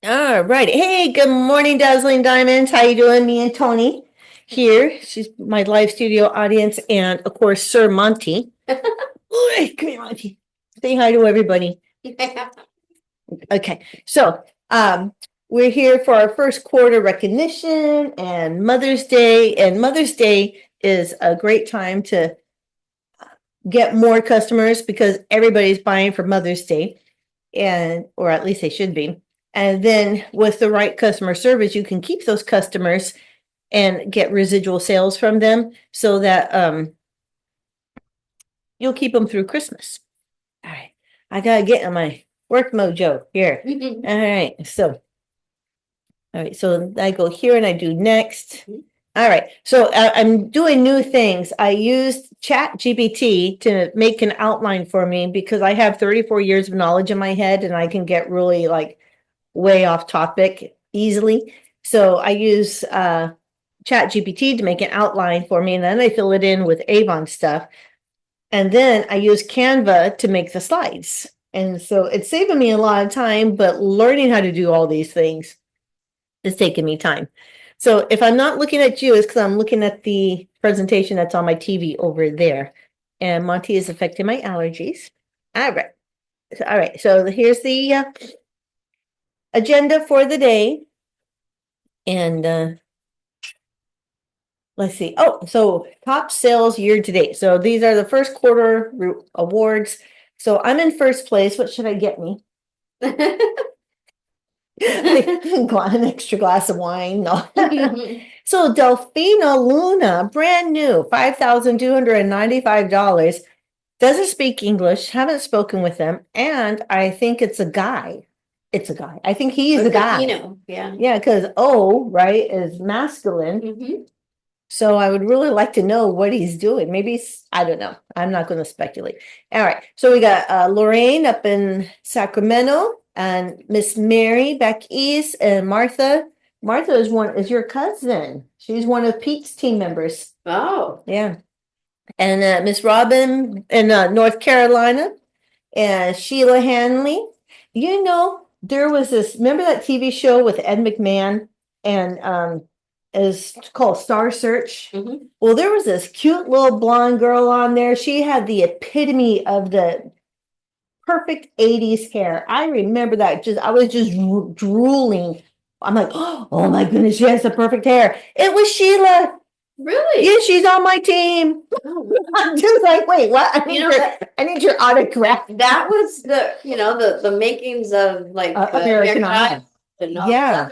All right. Hey, good morning, Dazzling Diamonds. How you doing? Me and Tony here. She's my live studio audience, and of course, Sir Monty. Hey, come here, Monty. Say hi to everybody. Okay, so we're here for our first quarter recognition and Mother's Day. And Mother's Day is a great time to get more customers because everybody's buying for Mother's Day, and or at least they should be. And then with the right customer service, you can keep those customers and get residual sales from them so that you'll keep them through Christmas. All right. I gotta get in my work mojo here. All right. So I go here and I do next. All right. So I'm doing new things. I used Chat GPT to make an outline for me because I have 34 years of knowledge in my head and I can get really like way off topic easily. So I use Chat GPT to make an outline for me, and then I fill it in with Avon stuff. And then I use Canva to make the slides. And so it's saving me a lot of time, but learning how to do all these things is taking me time. So if I'm not looking at you, it's because I'm looking at the presentation that's on my TV over there. And Monty is affecting my allergies. All right. All right. So here's the agenda for the day. And let's see. Oh, so top sales year to date. So these are the first quarter awards. So I'm in first place. What should I get me? An extra glass of wine. No. So Delfino Luna, brand new, $5,295. Doesn't speak English, haven't spoken with them, and I think it's a guy. It's a guy. I think he's a guy. Yeah. Yeah, because O, right, is masculine. So I would really like to know what he's doing. Maybe, I don't know. I'm not going to speculate. All right. So we got Lorraine up in Sacramento and Miss Mary back east and Martha. Martha is your cousin. She's one of Pete's team members. Oh. Yeah. And Miss Robin in North Carolina and Sheila Hanley. You know, there was this, remember that TV show with Ed McMahon and is called Star Search. Well, there was this cute little blonde girl on there. She had the epitome of the perfect 80s hair. I remember that. I was just drooling. I'm like, oh my goodness, she has the perfect hair. It was Sheila. Really? Yeah, she's on my team. I'm just like, wait, what? I need your autograph. That was the makings of like American Idol. Yeah.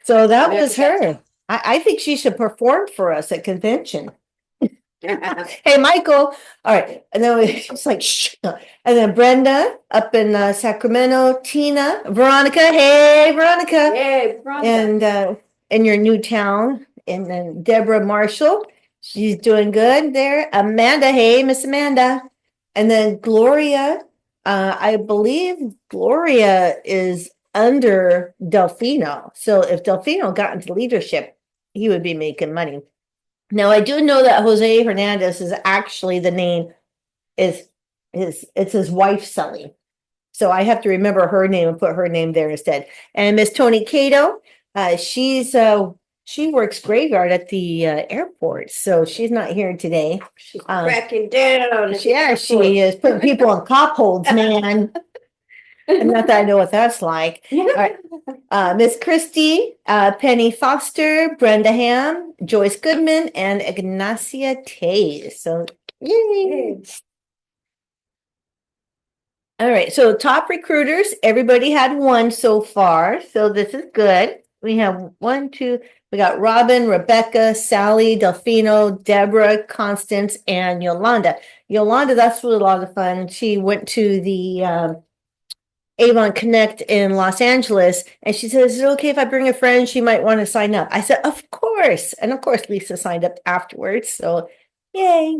So that was her. I think she should perform for us at convention. Hey, Michael. All right. And then it's like, shh. And then Brenda up in Sacramento, Tina, Veronica. Hey, Veronica. Hey, Veronica. And in your new town. And then Deborah Marshall. She's doing good there. Amanda. Hey, Miss Amanda. And then Gloria. I believe Gloria is under Delfino. So if Delfino got into leadership, he would be making money. Now I do know that Jose Hernandez is actually the name it's his wife Sully. So I have to remember her name and put her name there instead. And Miss Tony Cato, she works graveyard at the airport, so she's not here today. She's cracking down. Yeah, she is putting people in cop holds, man. And not that I know what that's like. All right. Miss Christie, Penny Foster, Brenda Ham, Joyce Goodman, and Ignacia Tays. So, yay. All right. So, top recruiters, everybody had one so far. So, this is good. We have we got Robin, Rebecca, Sally, Delfino, Deborah, Constance, and Yolanda. Yolanda, that's really a lot of fun. She went to the Avon Connect in Los Angeles, and she says, is it okay if I bring a friend? She might want to sign up. I said, of course. And of course, Lisa signed up afterwards. So, yay.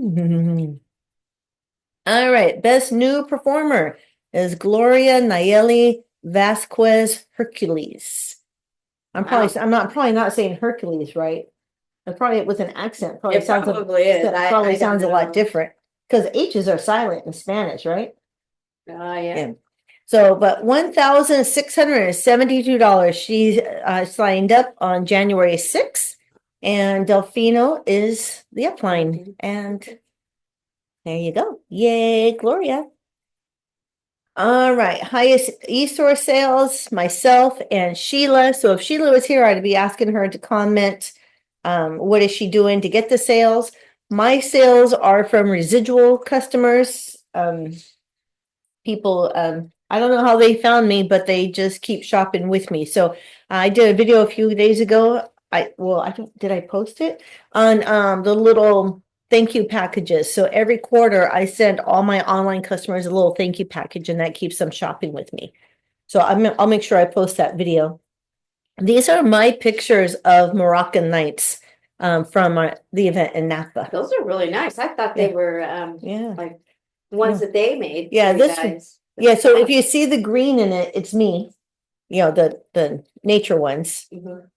All right. Best new performer is Gloria Nayeli Vasquez Hercules. I'm probably not saying Hercules right. I'm probably with an accent. Probably it sounds probably is. Probably sounds a lot different because H's are silent in Spanish, right? Yeah. So, but $1,672. She signed up on January 6th, and Delfino is the upline. And there you go. Yay, Gloria. All right, highest e-store sales, myself and Sheila. So if Sheila was here, I'd be asking her to comment. What is she doing to get the sales? My sales are from residual customers. People, I don't know how they found me, but they just keep shopping with me. So I did a video a few days ago. Did I post it on the little thank you packages? So every quarter I send all my online customers a little thank you package, and that keeps them shopping with me. So I'll make sure I post that video. These are my pictures of Moroccan nights from the event in Napa. Those are really nice. I thought they were Yeah. like ones that they made. Yeah, for you this- guys. Yeah, so if you see the green in it, it's me, the nature ones. Mhm.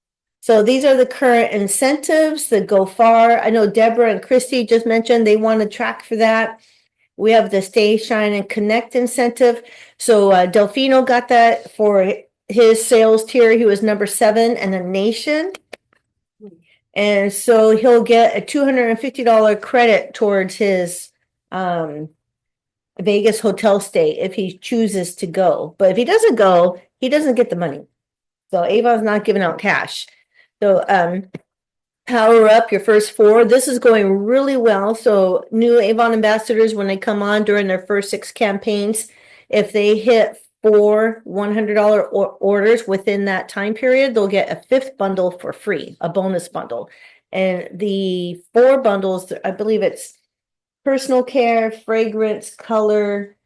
So these are the current incentives that go far. I know Deborah and Christy just mentioned they want to track for that. We have the Stay, Shine, and Connect incentive. So Delfino got that for his sales tier. He was number 7 in the nation. And so he'll get a $250 credit towards his Vegas hotel stay if he chooses to go. But if he doesn't go, he doesn't get the money. So Avon's not giving out cash. So power up your first 4. This is going really well. So new Avon ambassadors, when they come on during their first 6 campaigns, if they hit 4 $100 orders within that time period, they'll get a 5th bundle for free, a bonus bundle. And the 4 bundles, I believe it's personal care, fragrance, color,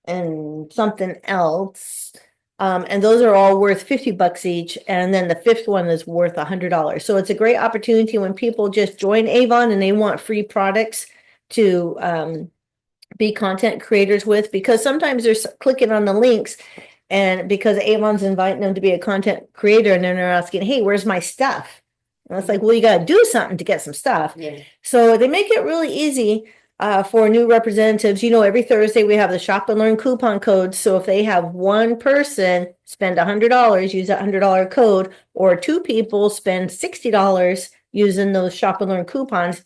and something else. And those are all worth $50 each. And then the 5th one is worth $100. So it's a great opportunity when people just join Avon and they want free products to be content creators with, because sometimes they're clicking on the links and because Avon's inviting them to be a content creator, and then they're asking, hey, where's my stuff? And it's like, well, you got to do something to get some stuff. Yeah. So they make it really easy for new representatives. Every Thursday we have the shop and learn coupon codes. So if they have one person spend $100, use that $100 code, or 2 people spend $60 using those shop and learn coupons,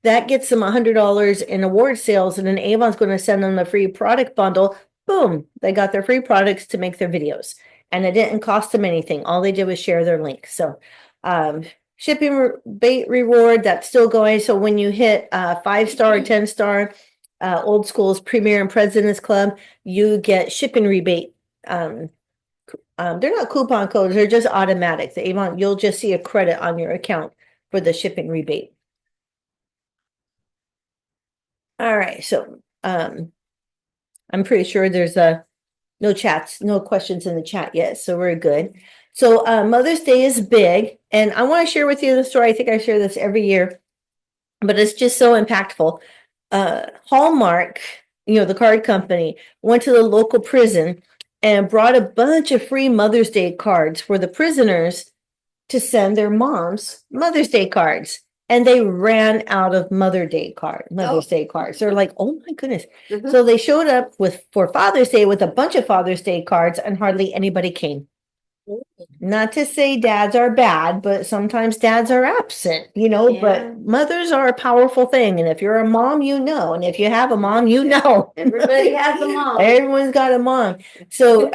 that gets them $100 in award sales. And then Avon's going to send them the free product bundle. Boom, they got their free products to make their videos. And it didn't cost them anything. All they did was share their link. So shipping rebate reward, that's still going. So when you hit 5-star or 10-star, Old School's Premier and President's Club, you get shipping rebate. They're not coupon codes, they're just automatic. The Avon, you'll just see a credit on your account for the shipping rebate. All right, so I'm pretty sure there's no questions in the chat yet, so we're good. So Mother's Day is big, and I want to share with you the story. I think I share this every year, but it's just so impactful. Hallmark, the card company, went to the local prison and brought a bunch of free Mother's Day cards for the prisoners to send their moms Mother's Day cards. And they ran out of Mother's Day cards. They're like, oh my goodness. Mhm. So they showed up for Father's Day with a bunch of Father's Day cards, and hardly anybody came. Not to say dads are bad, but sometimes dads are absent, Yeah. but mothers are a powerful thing. And if you're a mom, and if you have a mom, Everybody has a mom. Everyone's got a mom. So,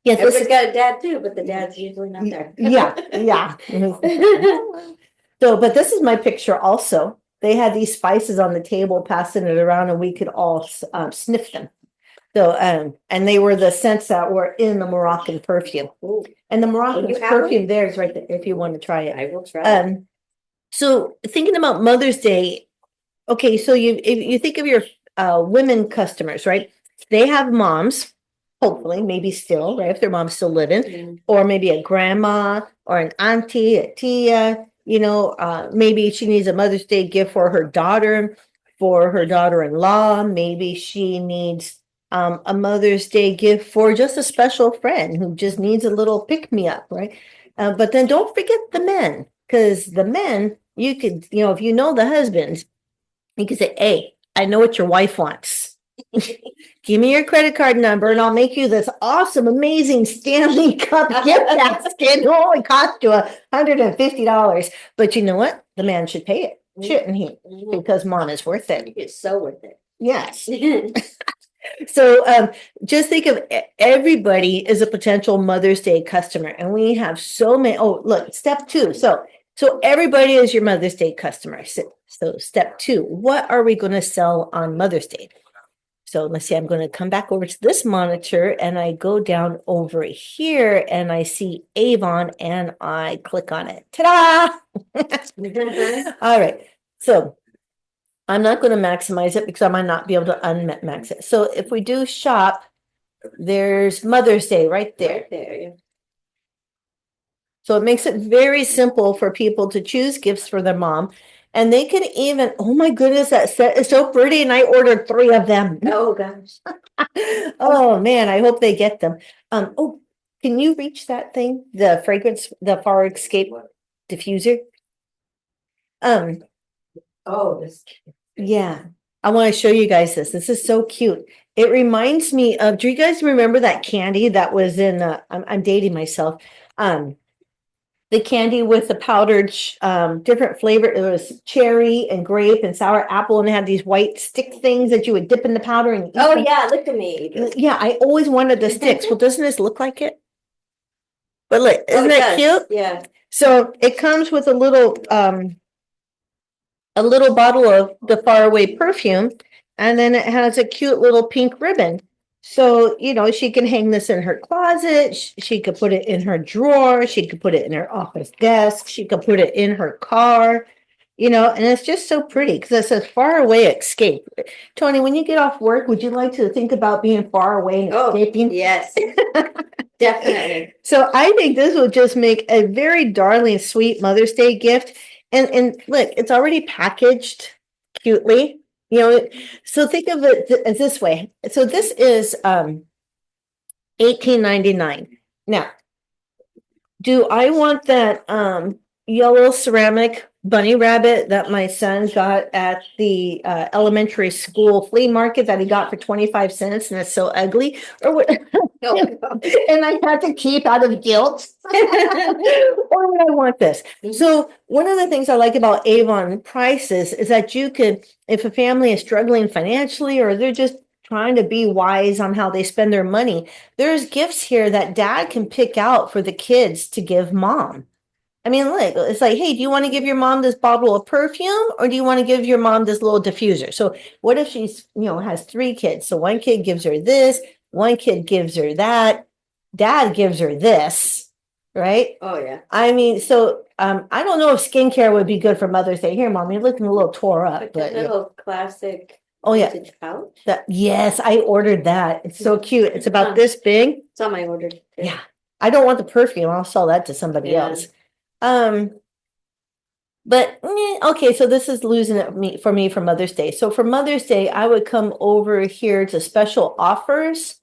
yes, Everybody's got a dad too, but the dad's usually not there. yeah. So, but this is my picture also. They had these spices on the table, passing it around, and we could all sniff them. So, and they were the scents that were in the Moroccan perfume. Ooh. And the Moroccan you have perfume there is right there if you want to try it. I will try. So thinking about Mother's Day, okay, so if you think of your women customers, right? They have moms, hopefully, maybe still, right? If their mom's still living, Mm. or maybe a grandma or an auntie, a tia, maybe she needs a Mother's Day gift for her daughter-in-law. Maybe she needs a Mother's Day gift for just a special friend who just needs a little pick-me-up, right? But then don't forget the men, because the men, you could, if you know the husbands, you could say, hey, I know what your wife wants. Give me your credit card number and I'll make you this awesome, amazing Stanley Cup gift basket. It only cost you $150. But you know what? The man should pay it, shouldn't he? Because mom is worth it. It's so worth it. Yes. So just think of everybody is a potential Mother's Day customer, and we have so many. Oh, look, step 2. So everybody is your Mother's Day customer. So step 2, what are we going to sell on Mother's Day? So let's see, I'm going to come back over to this monitor and I go down over here and I see Avon and I click on it. Ta-da! All right. So I'm not going to maximize it because I might not be able to unmax it. So if we do shop, there's Mother's Day right there. Right there, yeah. So it makes it very simple for people to choose gifts for their mom. And they can even, oh my goodness, that set is so pretty. And I ordered 3 of them. Oh gosh. Oh man, I hope they get them. Oh, can you reach that thing? The fragrance, the Far Escape diffuser? Oh, this. Yeah, I want to show you guys this. This is so cute. It reminds me of, do you guys remember that candy that was in, I'm dating myself. The candy with the powdered, different flavor. It was cherry and grape and sour apple, and it had these white stick things that you would dip in the powder and eat. Oh them. yeah, look at me. Yeah, I always wanted the sticks. Well, doesn't this look like it? But look, Oh, isn't it that does. cute? Yeah. So it comes with a little bottle of the Faraway perfume, and then it has a cute little pink ribbon. So, you know, she can hang this in her closet. She could put it in her drawer. She could put it in her office desk. She could put it in her car, you know, and it's just so pretty because it says far away escape. Tony, when you get off work, would you like to think about being far away and escaping? Yes. Definitely. So I think this will just make a very darling, sweet Mother's Day gift. And look, it's already packaged cutely. You know, so think of it as this way. So this is $18.99. Now, do I want that yellow ceramic bunny rabbit that my son got at the elementary school flea market that he got for 25 cents and it's so ugly? Or what? No. And I had to keep out of guilt. Or would I want this? So one of the things I like about Avon prices is that you could, if a family is struggling financially or they're just trying to be wise on how they spend their money, there's gifts here that dad can pick out for the kids to give mom. I mean, look, it's like, hey, do you want to give your mom this bottle of perfume or do you want to give your mom this little diffuser? So what if she's, you know, has 3 kids? So one kid gives her this, one kid gives her that, dad gives her this, right? Oh yeah. I mean, so I don't know if skincare would be good for Mother's Day. Here, mom, you're looking a little tore up, Like but a little classic. oh yeah, vintage pouch. yes, I ordered that. It's so cute. It's about this big. It's on my order. Too. Yeah, I don't want the perfume. I'll sell that to somebody else. But okay, so this is losing it for me for Mother's Day. So for Mother's Day, I would come over here to special offers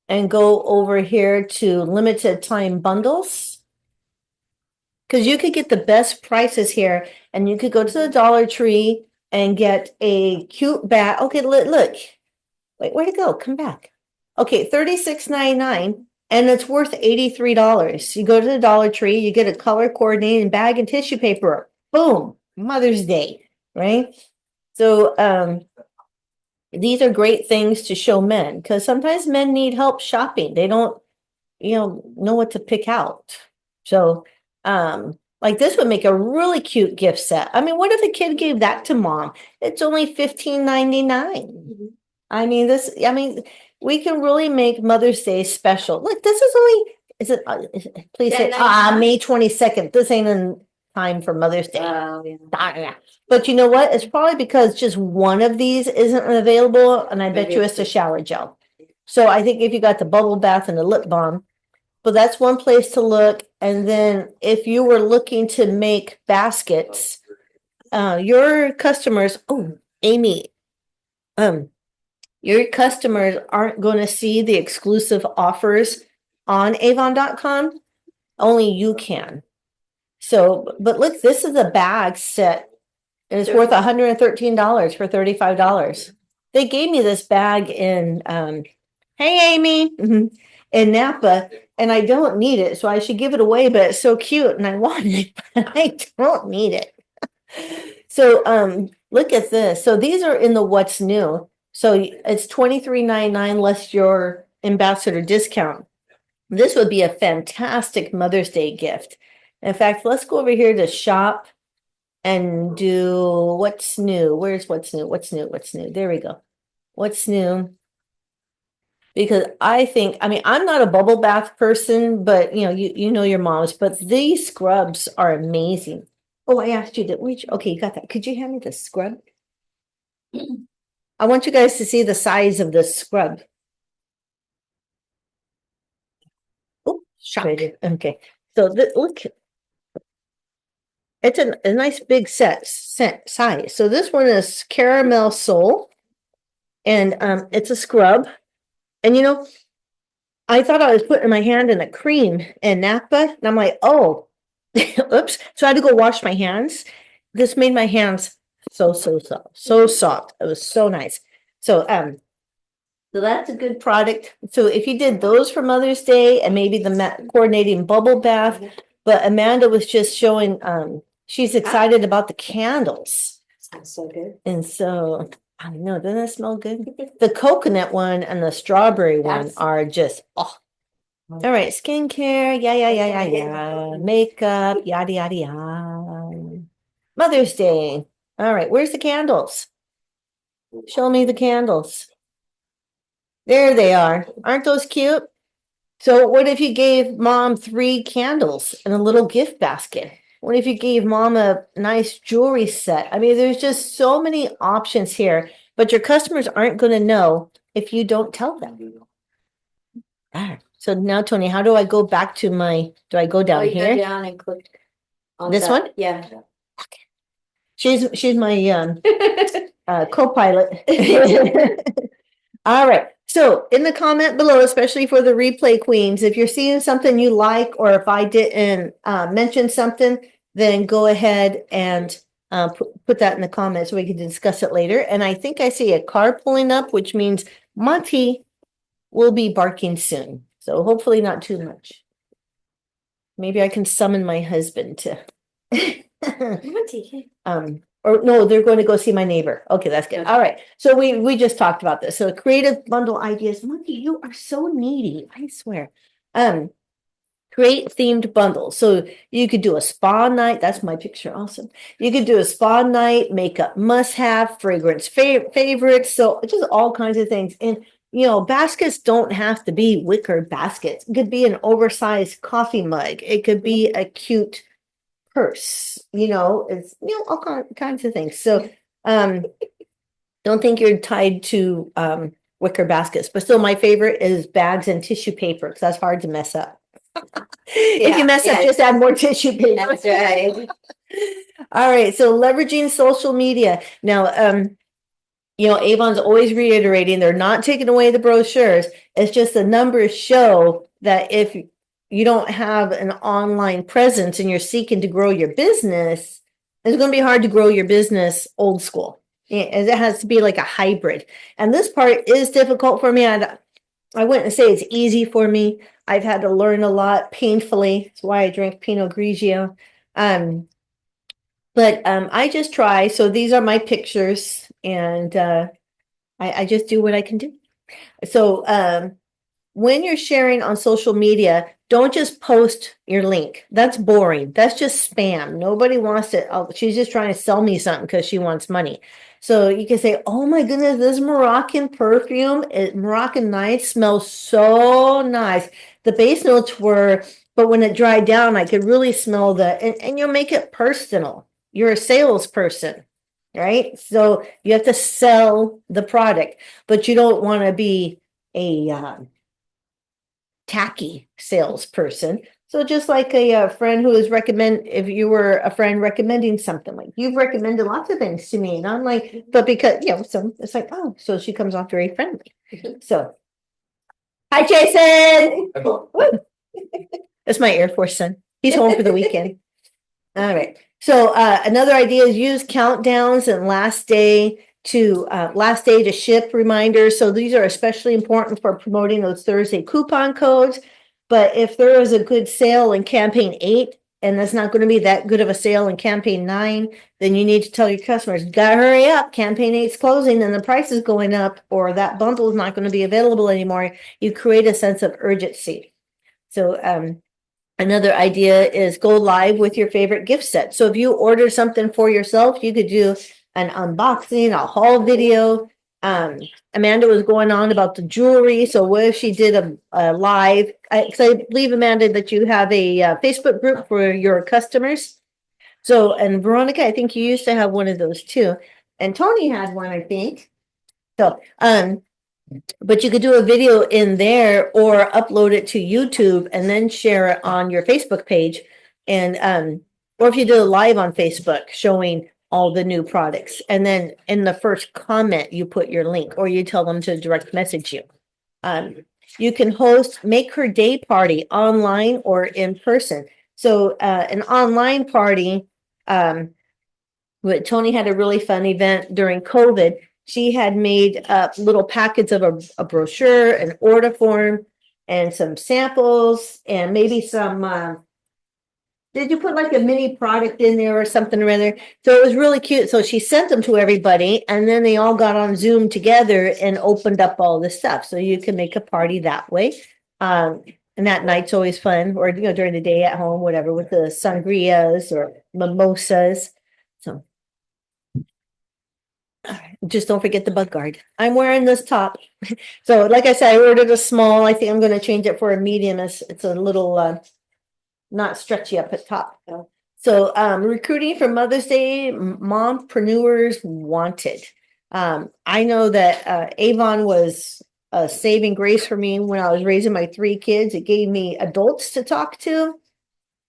and go over here to limited time bundles. Because you could get the best prices here and you could go to the Dollar Tree and get a cute bag. Okay, look. Wait, where'd it go? Come back. Okay, $36.99. And it's worth $83. You go to the Dollar Tree, you get a color coordinated bag and tissue paper. Boom, Mother's Day, right? So these are great things to show men because sometimes men need help shopping. They don't, know what to pick out. So like this would make a really cute gift set. I mean, what if a kid gave that to mom? It's only $15.99. I mean, we can really make Mother's Day special. Look, this is only, please say, May 22nd. This ain't in time for Mother's Day. Oh, yeah. But you know what? It's probably because just one of these isn't available, and I bet you it's the shower gel. So I think if you got the bubble bath and the lip balm, but that's one place to look. And then if you were looking to make baskets, your customers, Amy, your customers aren't going to see the exclusive offers on Avon.com. Only you can. So, but look, this is a bag set. And it's worth $113 for $35. they gave me this bag in, hey, Amy, in Napa, and I don't need it, so I should give it away, but it's so cute and I want it, but I don't need it. So, look at this. So these are in the what's new. So it's $23.99 less your ambassador discount. This would be a fantastic Mother's Day gift. In fact, let's go over here to shop and do what's new. Where's what's new? What's new? What's new? There we go. What's new? Because I think, I mean, I'm not a bubble bath person, but you know your moms, but these scrubs are amazing. Oh, I asked you to reach. Okay, you got that. Could you hand me the scrub? I want you guys to see the size of this scrub. Oh, shock. Okay. So look, it's a nice big size. So this one is caramel sole, and it's a scrub. And I thought I was putting my hand in a cream in Napa, and I'm like, oh, oops. So I had to go wash my hands. This made my hands so soft, so soft. It was so nice. So so that's a good product. So if you did those for Mother's Day and maybe the coordinating bubble bath, but Amanda was just showing, she's excited about the candles. Sounds so good. And so, I don't know, doesn't it smell good? The coconut one and the strawberry one are just, oh. All right, skincare, yeah. Makeup, yada, yada, yada. Mother's Day. All right, where's the candles? Show me the candles. There they are. Aren't those cute? So what if you gave mom 3 candles in a little gift basket? What if you gave mom a nice jewelry set? I mean, there's just so many options here, but your customers aren't going to know if you don't tell them. All right. So now, Tony, how do I go back to do I go down here? Go down and click on this one? Yeah. Okay. She's my co-pilot. All right. So in the comment below, especially for the replay queens, if you're seeing something you like, or if I didn't mention something, then go ahead and put that in the comments so we can discuss it later. And I think I see a car pulling up, which means Monty will be barking soon. So hopefully not too much. Maybe I can summon my husband to or no, they're going to go see my neighbor. Okay, that's good. All right. So we just talked about this. So creative bundle ideas. Monkey, you are so needy, I swear. Create themed bundles. So you could do a spa night. That's my picture. Awesome. You could do a spa night, makeup must-have, fragrance favorites. So just all kinds of things. And baskets don't have to be wicker baskets. It could be an oversized coffee mug. It could be a cute purse, it's all kinds of things. So don't think you're tied to wicker baskets, but still my favorite is bags and tissue paper, because that's hard to mess up. If you mess up, just add more tissue paper. That's right. All right, so leveraging social media. Now Avon's always reiterating they're not taking away the brochures. It's just the numbers show that if you don't have an online presence and you're seeking to grow your business, it's going to be hard to grow your business old school. It has to be like a hybrid. And this part is difficult for me. I wouldn't say it's easy for me. I've had to learn a lot painfully. That's why I drink Pinot Grigio. But I just try. So these are my pictures, and I just do what I can do. So when you're sharing on social media, don't just post your link. That's boring. That's just spam. Nobody wants it. Oh, she's just trying to sell me something because she wants money. So you can say, oh my goodness, this Moroccan perfume, Moroccan Nights smells so nice. The base notes were, but when it dried down, I could really smell and you'll make it personal. You're a salesperson, right? So you have to sell the product, but you don't want to be a tacky salesperson. So just like a friend who is if you were a friend recommending something, like you've recommended lots of things to me, and I'm like, but because so it's like, oh, so she comes off very friendly. So hi, Jason. That's my Air Force son. He's home for the weekend. All right. So another idea is use countdowns and last day to last day to ship reminders. So these are especially important for promoting those Thursday coupon codes. But if there is a good sale in campaign 8, and that's not going to be that good of a sale in campaign 9, then you need to tell your customers, gotta hurry up, campaign 8's closing and the price is going up, or that bundle is not going to be available anymore. You create a sense of urgency. So another idea is go live with your favorite gift set. So if you order something for yourself, you could do an unboxing, a haul video. Amanda was going on about the jewelry. So what if she did a live? I believe, Amanda, that you have a Facebook group for your customers. So, and Veronica, I think you used to have one of those too. And Tony had one, I think. So, but you could do a video in there or upload it to YouTube and then share it on your Facebook page. And, or if you do a live on Facebook showing all the new products, and then in the first comment, you put your link or you tell them to direct message you. You can host Make Her Day party online or in person. So, an online party, Tony had a really fun event during COVID. She had made up little packets of a brochure, an order form, and some samples, and maybe some, did you put like a mini product in there or something or other? So it was really cute. So she sent them to everybody, and then they all got on Zoom together and opened up all this stuff. So you can make a party that way. And that night's always fun, or, during the day at home, whatever, with the sangrias or mimosas. So. Just don't forget the bug guard. I'm wearing this top. So like I said, I ordered a small. I think I'm going to change it for a medium. It's a little not stretchy up at top. So recruiting for Mother's Day, mompreneurs wanted. I know that Avon was a saving grace for me when I was raising my 3 kids. It gave me adults to talk to.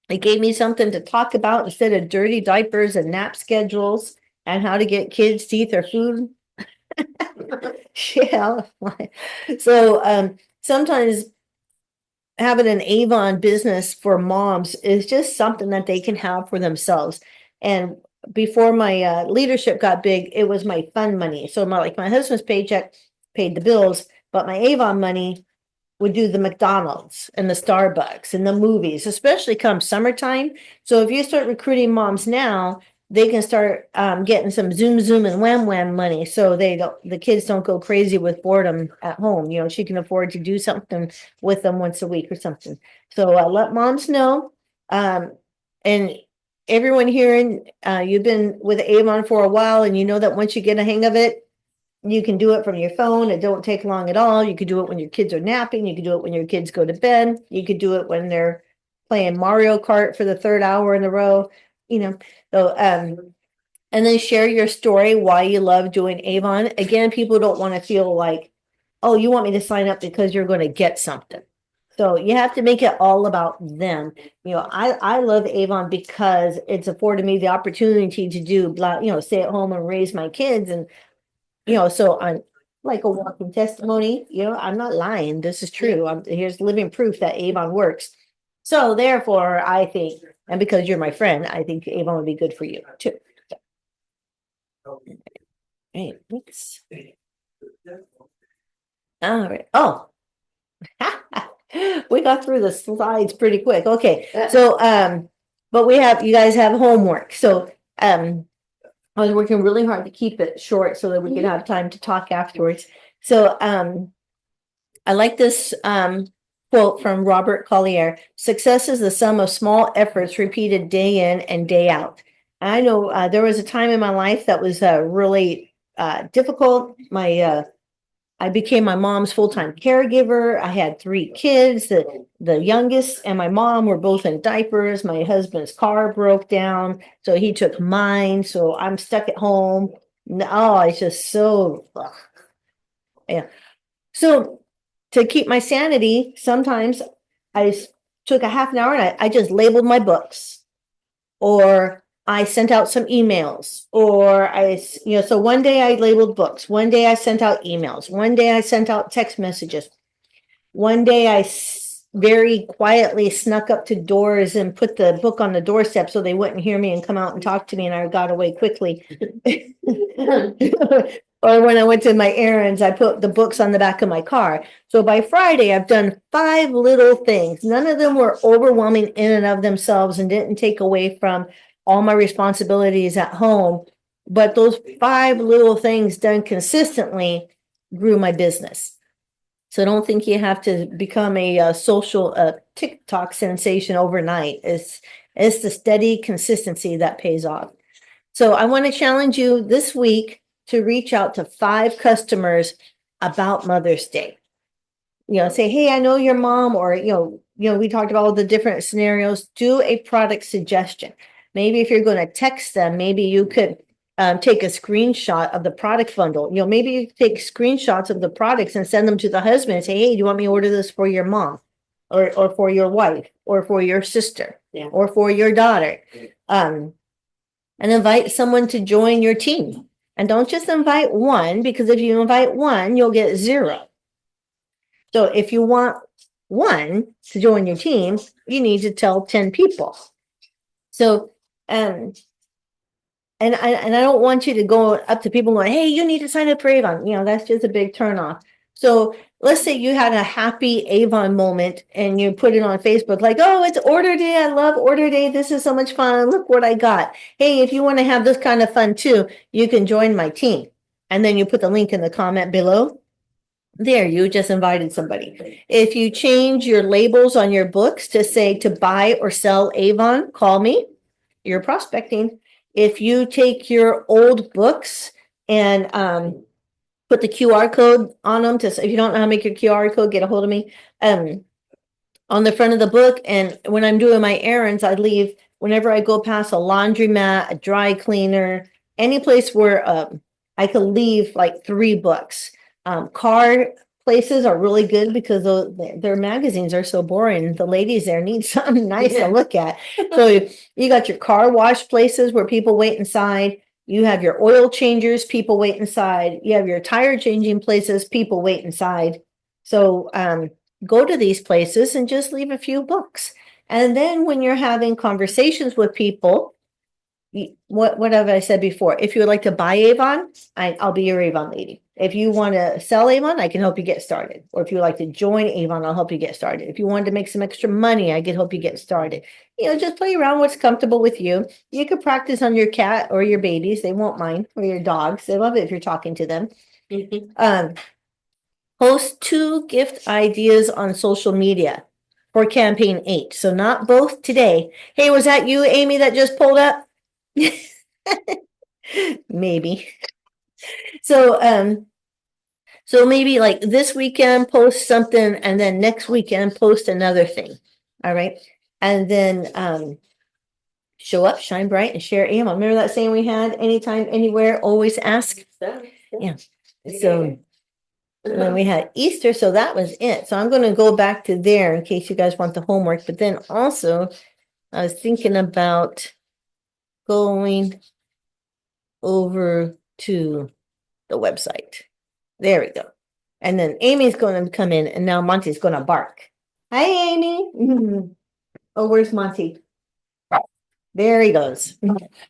It gave me something to talk about instead of dirty diapers and nap schedules and how to get kids to eat their food. Yeah. So sometimes having an Avon business for moms is just something that they can have for themselves. And before my leadership got big, it was my fun money. So my husband's paycheck paid the bills, but my Avon money would do the McDonald's and the Starbucks and the movies, especially come summertime. So if you start recruiting moms now, they can start getting some Zoom and Wham money, so the kids don't go crazy with boredom at home. She can afford to do something with them once a week or something. So let moms know. And everyone here, you've been with Avon for a while, and you know that once you get a hang of it, you can do it from your phone. It don't take long at all. You could do it when your kids are napping. You could do it when your kids go to bed. You could do it when they're playing Mario Kart for the 3rd hour in a row. So, and then share your story, why you love doing Avon. Again, people don't want to feel like, oh, you want me to sign up because you're going to get something. So you have to make it all about them. I love Avon because it's afforded me the opportunity to do, stay at home and raise my kids. And, so I'm like a walking testimony, I'm not lying. This is true. Here's living proof that Avon works. So therefore, I think, and because you're my friend, I think Avon would be good for you too. Right, thanks. All right. Oh, we got through the slides pretty quick. Okay, so but you guys have homework. So I was working really hard to keep it short so that we could have time to talk afterwards. So I like this quote from Robert Collier: "Success is the sum of small efforts repeated day in and day out." I know there was a time in my life that was really difficult. I became my mom's full-time caregiver. I had 3 kids. The youngest and my mom were both in diapers. My husband's car broke down, so he took mine. So I'm stuck at home. Oh, it's just so, yeah. So to keep my sanity, sometimes I took a half an hour and I just labeled my books, or I sent out some emails, or so one day I labeled books. One day I sent out emails. One day I sent out text messages. One day I very quietly snuck up to doors and put the book on the doorstep so they wouldn't hear me and come out and talk to me, and I got away quickly. Or when I went to my errands, I put the books on the back of my car. So by Friday, I've done 5 little things. None of them were overwhelming in and of themselves and didn't take away from all my responsibilities at home. But those 5 little things done consistently grew my business. So don't think you have to become a social TikTok sensation overnight. It's the steady consistency that pays off. So I want to challenge you this week to reach out to 5 customers about Mother's Day. Say, hey, I know your mom, or, we talked about all the different scenarios. Do a product suggestion. Maybe if you're going to text them, maybe you could take a screenshot of the product bundle. Maybe you take screenshots of the products and send them to the husband and say, hey, do you want me to order this for your mom or for your wife or for your sister or for your daughter? And invite someone to join your team. And don't just invite one, because if you invite one, you'll get 0. So if you want one to join your team, you need to tell 10 people. So, and I don't want you to go up to people going, hey, you need to sign up for Avon. That's just a big turnoff. So let's say you had a happy Avon moment and you put it on Facebook, like, oh, it's order day. I love order day. This is so much fun. Look what I got. Hey, if you want to have this kind of fun too, you can join my team. And then you put the link in the comment below. There, you just invited somebody. If you change your labels on your books to say to buy or sell Avon, call me. You're prospecting. If you take your old books and put the QR code on them, if you don't know how to make your QR code, get a hold of me on the front of the book. And when I'm doing my errands, I leave, whenever I go past a laundromat, a dry cleaner, any place where I could leave like 3 books. Car places are really good because their magazines are so boring. The ladies there need something nice to look at. So you got your car wash places where people wait inside. You have your oil changers, people wait inside. You have your tire changing places, people wait inside. So go to these places and just leave a few books. And then when you're having conversations with people, what have I said before? If you would like to buy Avon, I'll be your Avon lady. If you want to sell Avon, I can help you get started. Or if you like to join Avon, I'll help you get started. If you wanted to make some extra money, I can help you get started. Just play around what's comfortable with you. You could practice on your cat or your babies. They won't mind. Or your dogs. They love it if you're talking to them. Post 2 gift ideas on social media for campaign 8. So not both today. Hey, was that you, Amy, that just pulled up? Maybe. So maybe like this weekend post something, and then next weekend post another thing. All right. And then show up, shine bright, and share Avon. Remember that saying we had? Anytime, anywhere, always ask. Yeah. So and then we had Easter, so that was it. So I'm going to go back to there in case you guys want the homework. But then also, I was thinking about going over to the website. There we go. And then Amy's going to come in, and now Monty's going to bark. Hi, Amy. Oh, where's Monty? There he goes.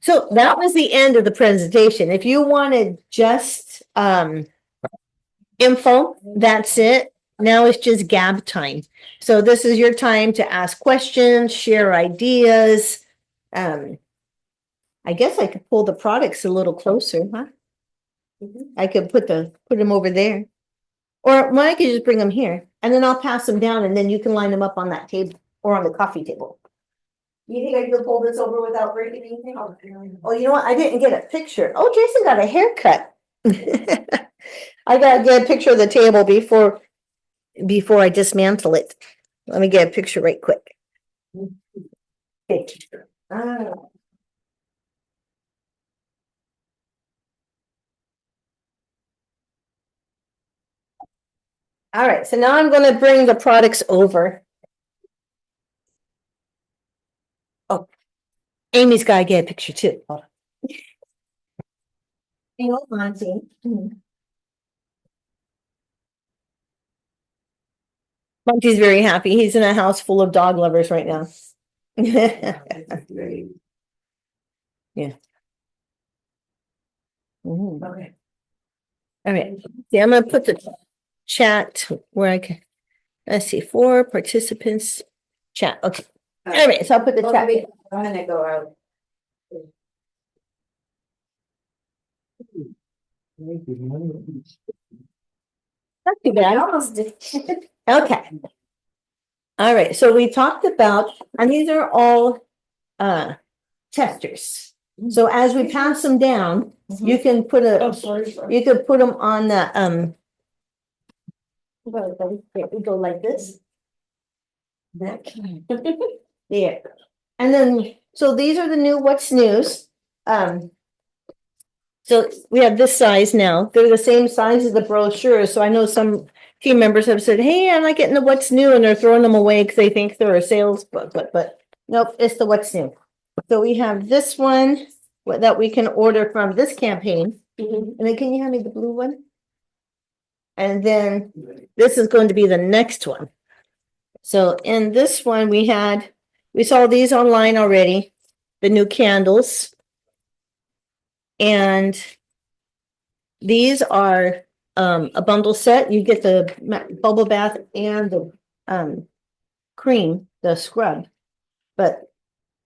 So that was the end of the presentation. If you wanted just info, that's it. Now it's just gab time. So this is your time to ask questions, share ideas. I guess I could pull the products a little closer, huh? I could put them over there. Or I could just bring them here, and then I'll pass them down, and then you can line them up on that table or on the coffee table. You think I could pull this over without breaking anything? Oh, you know what? I didn't get a picture. Oh, Jason got a haircut. I gotta get a picture of the table before I dismantle it. Let me get a picture right quick. Okay. All right, so now I'm going to bring the products over. Oh, Amy's got to get a picture too. Hold on. Hang on, Monty. Monty's very happy. He's in a house full of dog lovers right now. Yeah. Okay. All right, see, I'm gonna put the chat where I can, let's see, 4 participants, chat, okay. All right, so I'll put the chat. I'm gonna go out. Not too bad. Almost did. Okay. All right, so we talked about, and these are all testers. So as we pass them down, you can put you could put them on the we go like this. That there. And then, so these are the new what's news. So we have this size now. They're the same size as the brochure. So I know some team members have said, hey, I'm not getting the what's new, and they're throwing them away because they think they're a sales book, but nope, it's the what's new. So we have this one that we can order from this campaign. And then can you hand me the blue one? And then this is going to be the next one. So in this one, we saw these online already, the new candles. And these are a bundle set. You get the bubble bath and the cream, the scrub. But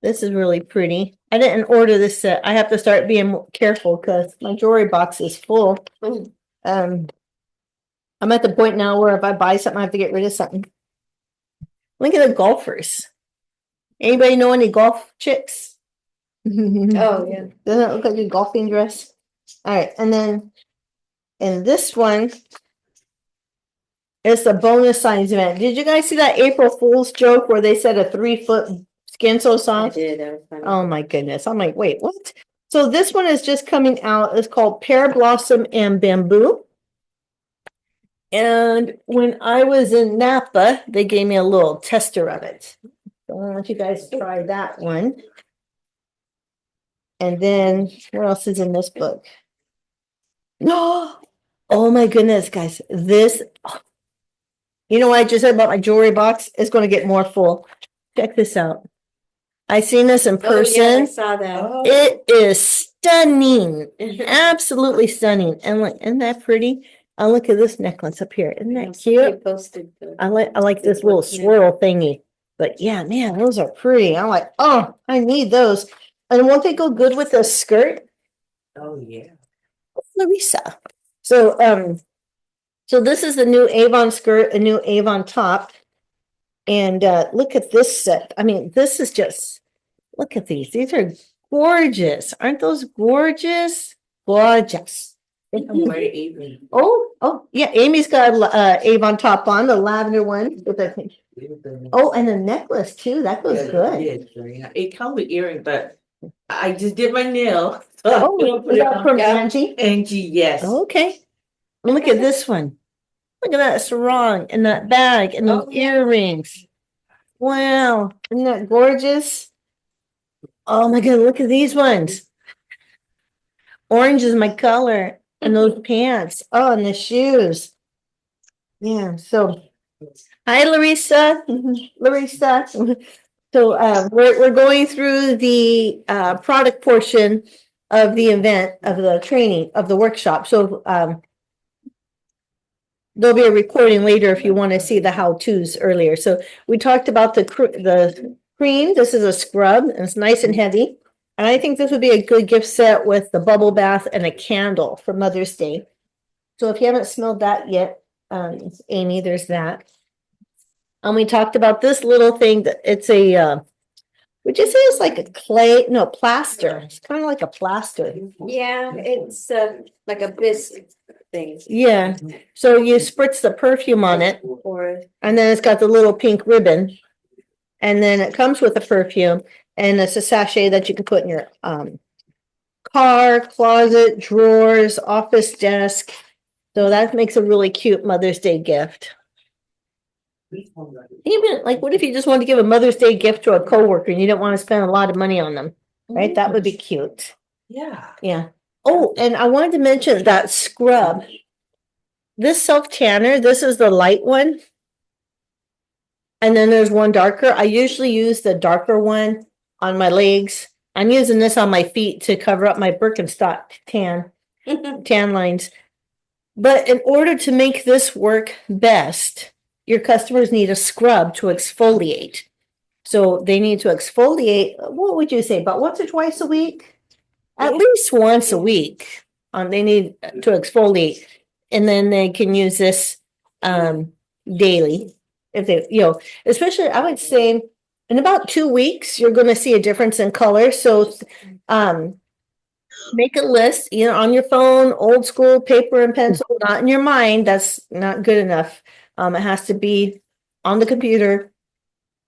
this is really pretty. I didn't order this set. I have to start being more careful because my jewelry box is full. I'm at the point now where if I buy something, I have to get rid of something. Look at the golfers. Anybody know any golf chicks? Oh, yeah. Doesn't it look like a golfing dress? All right, and then in this one, it's a bonus size event. Did you guys see that April Fool's joke where they said a 3-foot skin so I soft? did, that was funny. Oh my goodness. I'm like, wait, what? So this one is just coming out. It's called Pear Blossom and Bamboo. And when I was in Napa, they gave me a little tester of it. So I want you guys to try that one. And then what else is in this book? No. Oh my goodness, guys. This, you know what I just said about my jewelry box? It's going to get more full. Check this out. I seen this in Oh, yeah, I person. saw that. It is stunning. Absolutely stunning. And like, isn't that pretty? Oh, look at this necklace up here. Isn't that You cute? posted the. I like this little swirl thingy. But yeah, man, those are pretty. I'm like, oh, I need those. And won't they go good with a skirt? Oh, yeah. Larissa. So so this is the new Avon skirt, a new Avon top. And look at this set. I mean, this is just, look at these. These are gorgeous. Aren't those gorgeous? Gorgeous. Very evening. Oh, yeah. Amy's got a Avon top on, the lavender one with the, oh, and a necklace too. That goes good. It comes with earring, but I just did my nail. Oh, put is it that on. from Yeah. Angie? Angie, yes. Okay. And look at this one. Look at that sarong and that bag and those earrings. Wow. Isn't that gorgeous? Oh my God, look at these ones. Orange is my color. And those pants. Oh, and the shoes. Yeah, so hi, Larissa. Larissa. So we're going through the product portion of the event, of the training, of the workshop. So there'll be a recording later if you want to see the how-tos earlier. So we talked about the cream. This is a scrub and it's nice and heavy. And I think this would be a good gift set with the bubble bath and a candle for Mother's Day. So if you haven't smelled that yet, Amy, there's that. And we talked about this little thing that it's a, would you say it's like a clay? No, plaster. It's kind of like a plaster. Yeah, it's like a biscuit thing. Yeah. So you spritz the perfume on it, Or and then it's got the little pink ribbon. And then it comes with a perfume, and it's a sachet that you can put in your car, closet, drawers, office desk. So that makes a really cute Mother's Day gift. Even like, what if you just wanted to give a Mother's Day gift to a coworker and you didn't want to spend a lot of money on them, right? That would be cute. Yeah. Yeah. Oh, and I wanted to mention that scrub. This self tanner, this is the light one. And then there's one darker. I usually use the darker one on my legs. I'm using this on my feet to cover up my Birkenstock tan lines. But in order to make this work best, your customers need a scrub to exfoliate. So they need to exfoliate, what would you say, about once or twice a week? At least once a week. They need to exfoliate. And then they can use this daily. If they, especially I would say in about 2 weeks, you're gonna see a difference in color. So make a list, on your phone, old school, paper and pencil, not in your mind. That's not good enough. It has to be on the computer,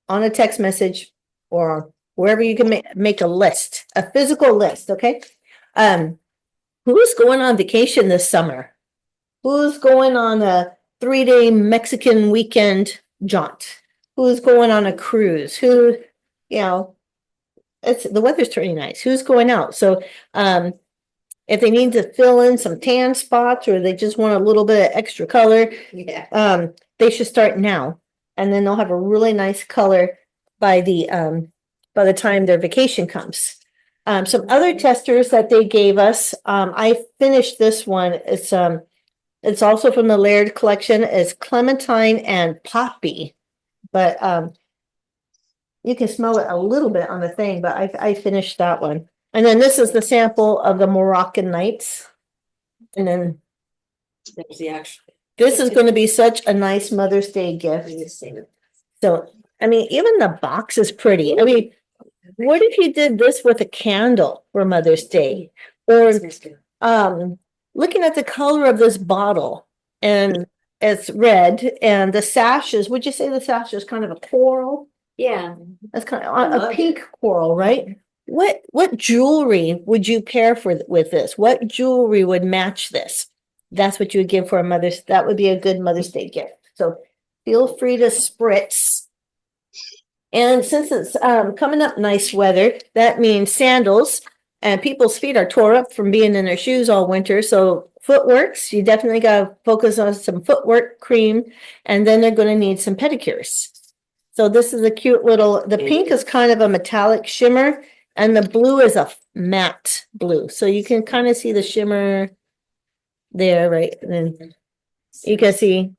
on a text message, or wherever you can make a list, a physical list, okay? Who's going on vacation this summer? Who's going on a 3-day Mexican weekend jaunt? Who's going on a cruise? Who, the weather's turning nice. Who's going out? So, if they need to fill in some tan spots or they just want a little bit of extra color, Yeah. they should start now. And then they'll have a really nice color by the time their vacation comes. Some other testers that they gave us, I finished this one. It's also from the Laird collection. It's clementine and poppy, but you can smell it a little bit on the thing, but I finished that one. And then this is the sample of the Moroccan Nights. And then There's the actual. this is going to be such a nice Mother's Day gift. So, I mean, even the box is pretty. I mean, what if you did this with a candle for Mother's Day? Or looking at the color of this bottle, and it's red, and the sash is, would you say the sash is kind of a coral? Yeah. That's kind of a pink coral, right? What jewelry would you pair with this? What jewelry would match this? That's what you would give for a mother's, that would be a good Mother's Day gift. So feel free to spritz. And since it's coming up nice weather, that means sandals, and people's feet are tore up from being in their shoes all winter. So footworks, you definitely got to focus on some footwork cream, and then they're going to need some pedicures. So this is a cute little, the pink is kind of a metallic shimmer, and the blue is a matte blue. So you can kind of see the shimmer there, right? And then you can see,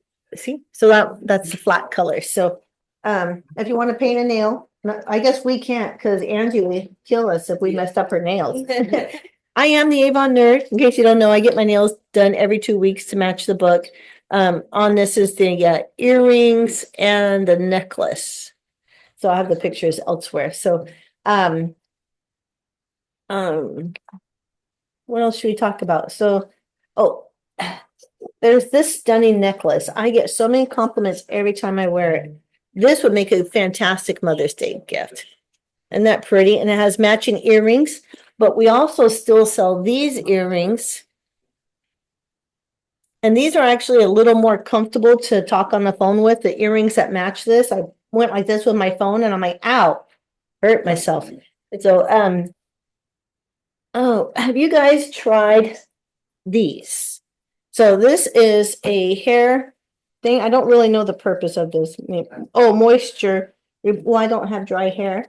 so that's the flat color. So if you want to paint a nail, I guess we can't, because Angie would kill us if we messed up her nails. I am the Avon nerd. In case you don't know, I get my nails done every 2 weeks to match the book. On this is the earrings and the necklace. So I have the pictures elsewhere. So what else should we talk about? So, there's this stunning necklace. I get so many compliments every time I wear it. This would make a fantastic Mother's Day gift. Isn't that pretty? And it has matching earrings, but we also still sell these earrings. And these are actually a little more comfortable to talk on the phone with, the earrings that match this. I went like this with my phone and I'm like, ow, hurt myself. So, have you guys tried these? So this is a hair thing. I don't really know the purpose of this. Oh, moisture. Well, I don't have dry hair,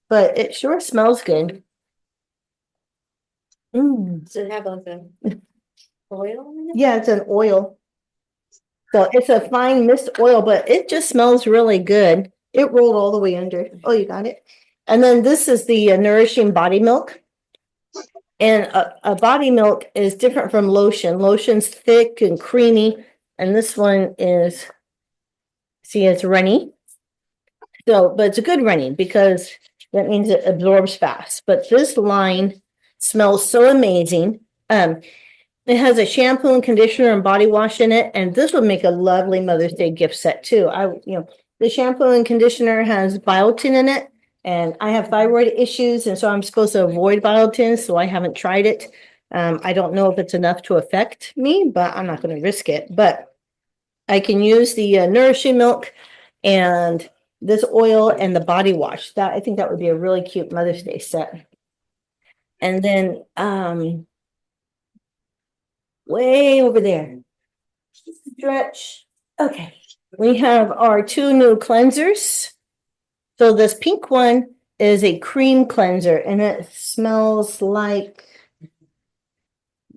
but it sure smells good. Does it have like a oil in it? Yeah, it's an oil. So it's a fine mist oil, but it just smells really good. It rolled all the way under. Oh, you got it. And then this is the nourishing body milk. And a body milk is different from lotion. Lotion's thick and creamy, and this one is, see, it's runny. So, but it's a good runny because that means it absorbs fast. But this line smells so amazing. It has a shampoo and conditioner and body wash in it, and this would make a lovely Mother's Day gift set too. The shampoo and conditioner has biotin in it. And I have thyroid issues, and so I'm supposed to avoid biotin, so I haven't tried it. I don't know if it's enough to affect me, but I'm not going to risk it. But I can use the nourishing milk and this oil and the body wash. That, I think that would be a really cute Mother's Day set. And then way over there, stretch. Okay, we have our 2 new cleansers. So this pink one is a cream cleanser, and it smells like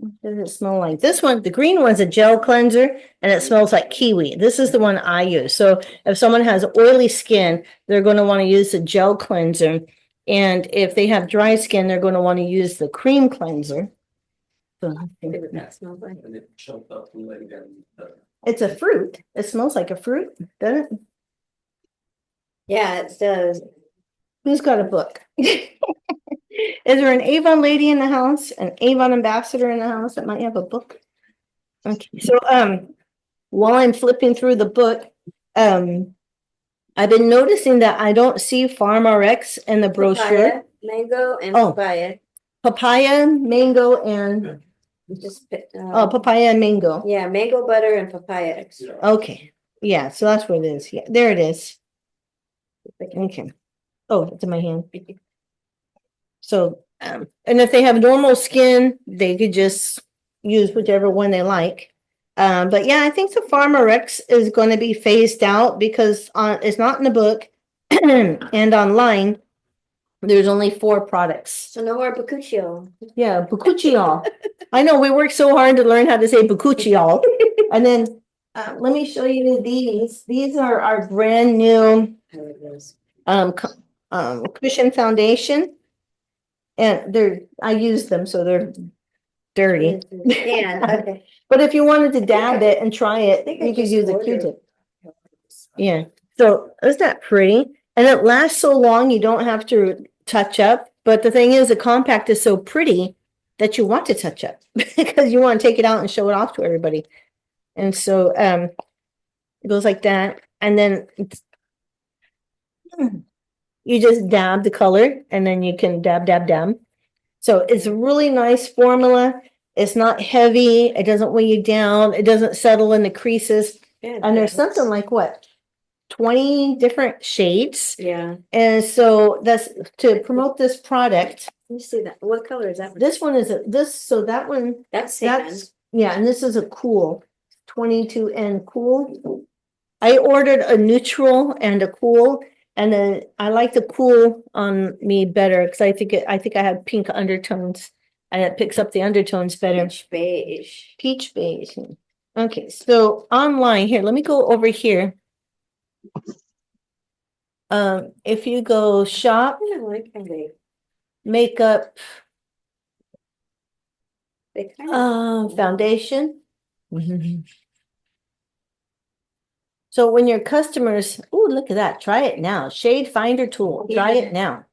What does it smell like? This one, the green one's a gel cleanser and it smells like kiwi. This is the one I use. So if someone has oily skin, they're going to want to use the gel cleanser. And if they have dry skin, they're going to want to use the cream cleanser. So, See what that smells like. And it jumped up and laid down. it's a fruit. It smells like a fruit, doesn't it? Yeah, it does. Who's got a book? Is there an Avon lady in the house, an Avon ambassador in the house that might have a book? Okay, so while I'm flipping through the book, I've been noticing that I don't see Farm RX in the brochure. Papaya, mango and Oh. papaya. Papaya, mango, and Just papaya and mango. yeah, mango butter and papaya extra. Okay, yeah, so that's what it is. Yeah, there it is. Okay. Oh, it's in my hand. So, and if they have normal skin, they could just use whichever one they like. But yeah, I think the Farm RX is going to be phased out because it's not in the book and online. There's only 4 products. So no more bakuchio. Yeah, bakuchiol. I know we worked so hard to learn how to say bakuchiol. And then let me show you these. These are our brand new cushion foundation. And I use them, so they're dirty. Yeah, okay. But if you wanted to dab it and try it, think I you could just use a ordered. Q-tip. Yeah, so isn't that pretty? And it lasts so long, you don't have to touch up. But the thing is, the compact is so pretty that you want to touch up because you want to take it out and show it off to everybody. And so it goes like that. And then you just dab the color and then you can dab, dab, dab. So it's a really nice formula. It's not heavy. It doesn't weigh you down. It doesn't settle in the creases. And there's something like what? 20 different shades. Yeah. And so that's to promote this product. Let me see that. What color is that? This one is so that one, That's sand. yeah, and this is a cool 22N cool. I ordered a neutral and a cool, and then I like the cool on me better because I think I have pink undertones and it picks up the undertones better. Peach beige. Peach beige. Okay, so online here, let me go over here. If you go shop, I don't like how makeup, they kind of foundation. So when your customers, oh, look at that, try it now. Shade finder tool, try it now.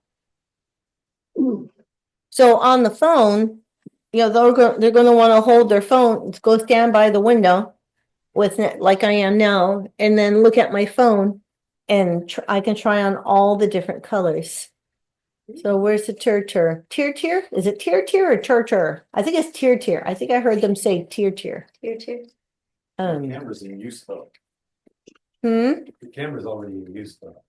So on the phone, they're going to want to hold their phone, go stand by the window with it like I am now, and then look at my phone and I can try on all the different colors. So where's the tier? Is it tier or tur? I think it's tier. I think I heard them say tier. Here too. The camera's in use though. The The camera's already in use though.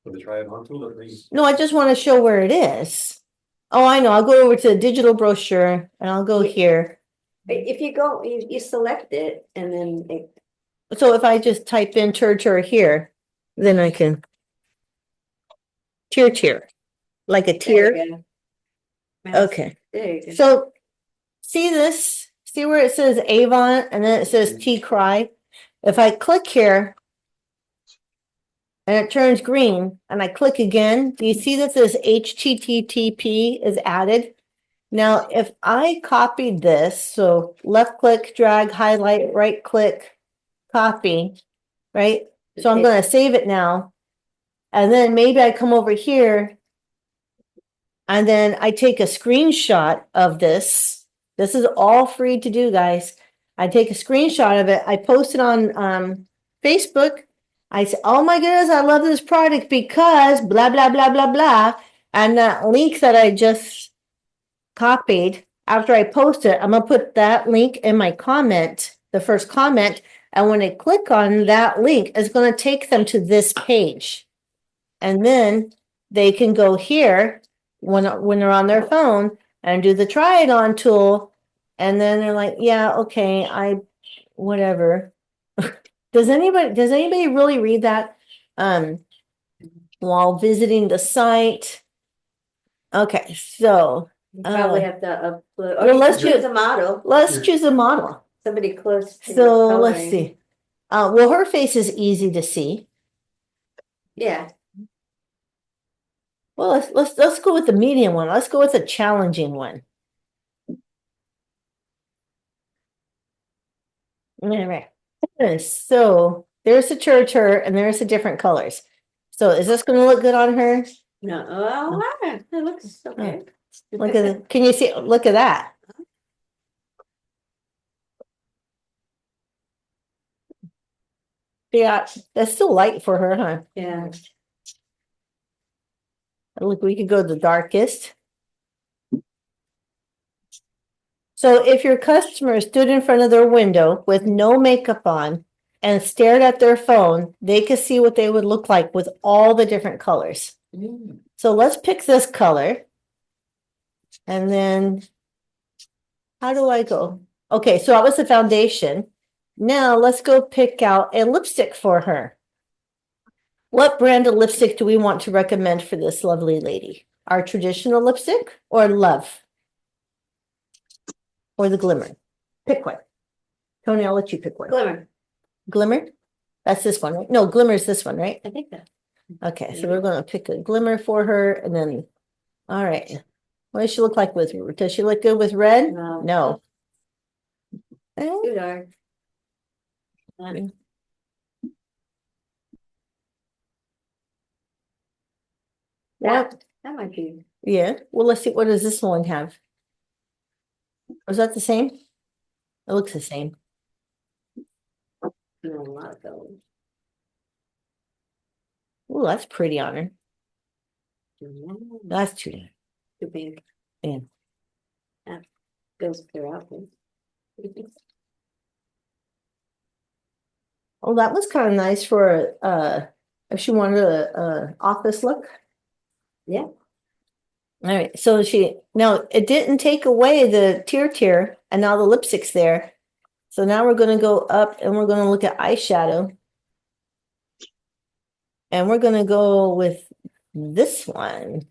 For the try it on tool, at least. No, I just want to show where it is. Oh, I know. I'll go over to the digital brochure and I'll go here. If you go, you select it and then So if I just type in tur here, then I can tier, like a there tier. you go. Okay. There you go. So see this? See where it says Avon and then it says T-Cry? If I click here and it turns green and I click again, do you see that this HTTP is added? Now, if I copied this, so left click, drag, highlight, right click, copy, right? So I'm going to save it now. And then maybe I come over here and then I take a screenshot of this. This is all free to do, guys. I take a screenshot of it. I post it on Facebook. I say, oh my goodness, I love this product because blah, blah, blah, blah, blah. And that link that I just copied, after I post it, I'm going to put that link in my comment, the first comment. And when they click on that link, it's going to take them to this page. And then they can go here when they're on their phone and do the try it on tool. And then they're like, yeah, okay, whatever. Does anybody really read that while visiting the site? Okay, so You probably Uh, have to upload, well, or you let's can choose do- a model, let's choose a model. somebody close to your So let's coloring. see. Well, her face is easy to see. Yeah, Well, let's go with the medium one. Let's go with a challenging one. All right. So there's the tur and there's the different colors. So is this going to look good on her? no, oh, wow, it looks okay. Look at it. Can you see? Look at that. Yeah, that's still light for her, huh? Yeah, Look, we could go the darkest. So if your customer stood in front of their window with no makeup on and stared at their phone, they could see what they would look like with all the different colors. Mm. So let's pick this color. And then how do I go? Okay, so that was the foundation. Now let's go pick out a lipstick for her. What brand of lipstick do we want to recommend for this lovely lady? Our traditional lipstick or Love? Or the Glimmer? Pick one. Tony, I'll let you pick one. glimmer, Glimmer? That's this one, right? No, Glimmer is this one, right? I think that. Okay, so we're gonna pick a Glimmer for her and then, all right. What does she look like with, does she look good with red? No. No. Eh, Too dark. What? That might be, Yeah, well, let's see, what does this one have? Was that the same? It looks the same. a lot of colors. Oh, that's pretty on her. Mm, That's too dark. Too big. Yeah. That goes with their outfit. Oh, that was kind of nice for, if she wanted a office look. Yeah, All right, so now it didn't take away the tear, and now the lipstick's there. So now we're gonna go up and we're gonna look at eyeshadow. And we're gonna go with this one.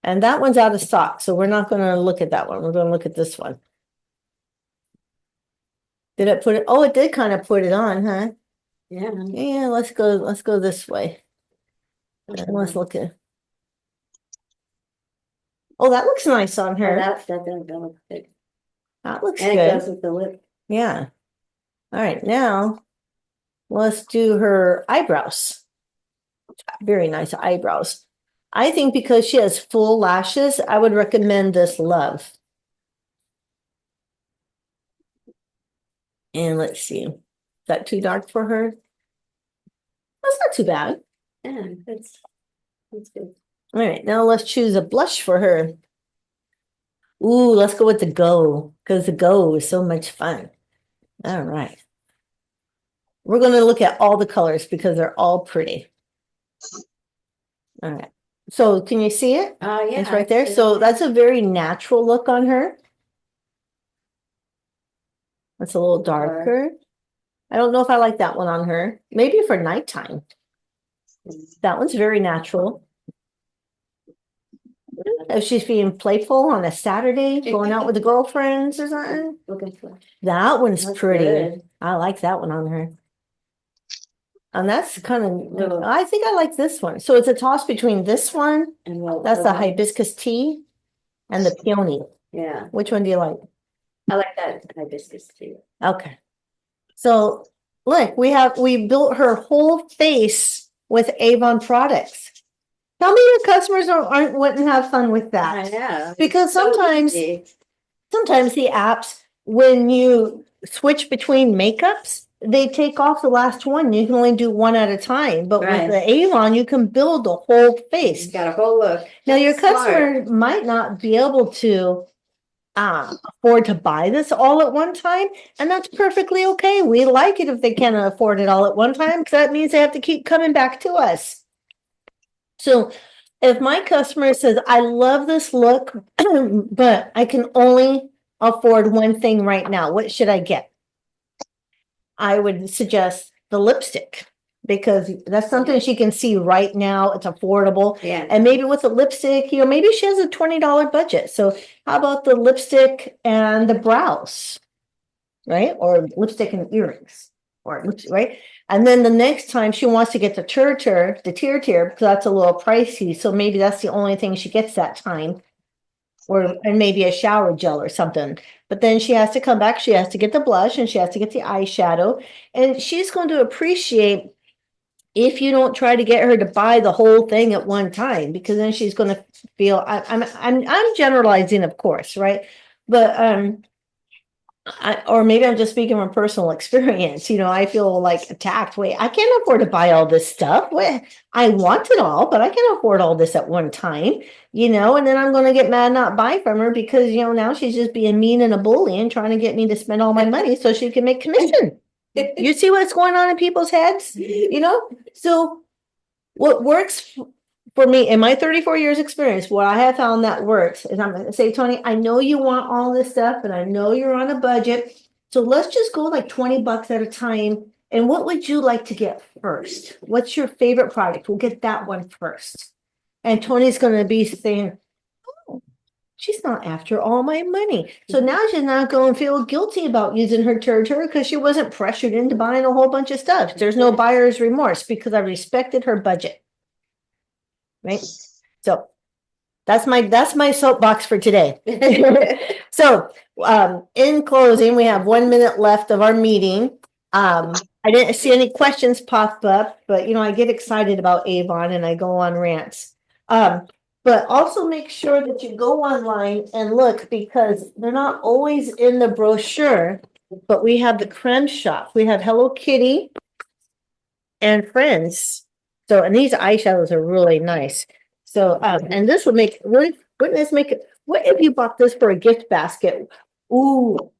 And that one's out of stock, so we're not gonna look at that one. We're gonna look at this one. Did it put it? Oh, it did kind of put it on, huh? yeah. Yeah, let's go this way. And let's look at. Oh, that looks nice on Oh, her. that looks good. That looks And it goes good. with the lip. Yeah. All right, now let's do her eyebrows. Very nice eyebrows. I think because she has full lashes, I would recommend this Love. And let's see, is that too dark for her? That's not too bad. Yeah, that's good. All right, now let's choose a blush for her. Ooh, let's go with the Go, because the Go is so much fun. All right. We're going to look at all the colors because they're all pretty. All right. So can you see it? Oh, yeah. It's right there. it's- So that's a very natural look on her. That's a little darker. I don't know if I like that one on her. Maybe for nighttime. That one's very natural. If she's being playful on a Saturday, going out with the girlfriends or something. Looking for. That one's That's pretty. good. I like that one on her. And that's kind of, Little- I think I like this one. So it's a toss between this one, And what? that's the hibiscus tea, and the peony. Yeah, Which one do you like? I like that hibiscus too. Okay. So look, we built her whole face with Avon products. Tell me your customers wouldn't have fun with I that. know. Because So sometimes easy. the apps, when you switch between makeups, they take off the last one. You can only do one at a time. But with Right. the Avon, you can build a whole She's face. got a whole look. Now, your Smart. customer might not be able to afford to buy this all at one time, and that's perfectly okay. We like it if they can't afford it all at one time, because that means they have to keep coming back to us. So if my customer says, I love this look, but I can only afford one thing right now, what should I get? I would suggest the lipstick, because that's something she can see right now. It's affordable. Yeah. And maybe with a lipstick, maybe she has a $20 budget. So how about the lipstick and the brows? Right? Or lipstick and earrings, right? And then the next time she wants to get the tier, because that's a little pricey. So maybe that's the only thing she gets that time. And maybe a shower gel or something. But then she has to come back, she has to get the blush and she has to get the eyeshadow. And she's going to appreciate if you don't try to get her to buy the whole thing at one time, because then she's going to feel, I'm generalizing, of course, right? But or maybe I'm just speaking from personal experience. I feel like attacked. Wait, I can't afford to buy all this stuff. Wait, I want it all, but I can't afford all this at one time, and then I'm going to get mad and not buy from her because, now she's just being mean and a bully and trying to get me to spend all my money so she can make commission. You see what's going on in people's heads, So what works for me in my 34 years experience, what I have found that works is I'm going to say, Tony, I know you want all this stuff and I know you're on a budget. So let's just go like $20 at a time. And what would you like to get first? What's your favorite product? We'll get that one first. And Tony's going to be saying, oh, she's not after all my money. So now she's not going to feel guilty about using her territory because she wasn't pressured into buying a whole bunch of stuff. There's no buyer's remorse because I respected her budget. Right. So that's my soapbox for today. So in closing, we have 1 minute left of our meeting. I didn't see any questions pop up, but I get excited about Avon and I go on rants. But also make sure that you go online and look, because they're not always in the brochure, but we have the creme shop. We have Hello Kitty and Friends. So, and these eyeshadows are really nice. So, and this would make, wouldn't this make it, what if you bought this for a gift basket? Ooh,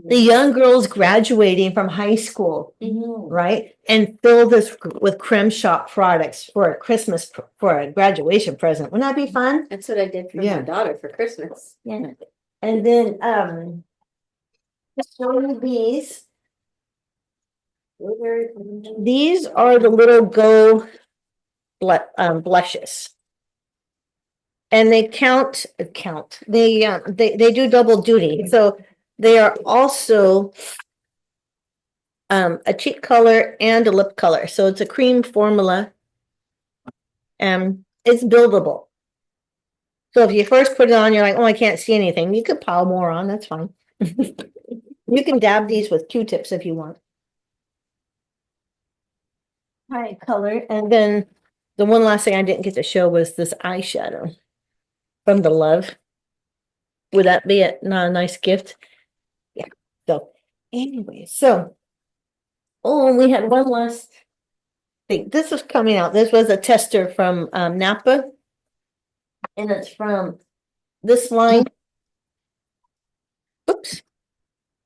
the young girls graduating from high school, right? And fill this with creme shop products for a Christmas, for a graduation present. Wouldn't that be fun? That's what I did for my daughter for Christmas. Yeah. And then, show you these. These are the little Go blushes. And they they do double duty. So they are also a cheek color and a lip color. So it's a cream formula. And it's buildable. So if you first put it on, you're like, oh, I can't see anything. You could pile more on, that's fine. You can dab these with Q-tips if you want. Hi, color. And then the one last thing I didn't get to show was this eyeshadow from the Love. Would that be a nice gift? Yeah. So anyway, and we had one last thing. This was coming out. This was a tester from Napa. And it's from this line. Oops.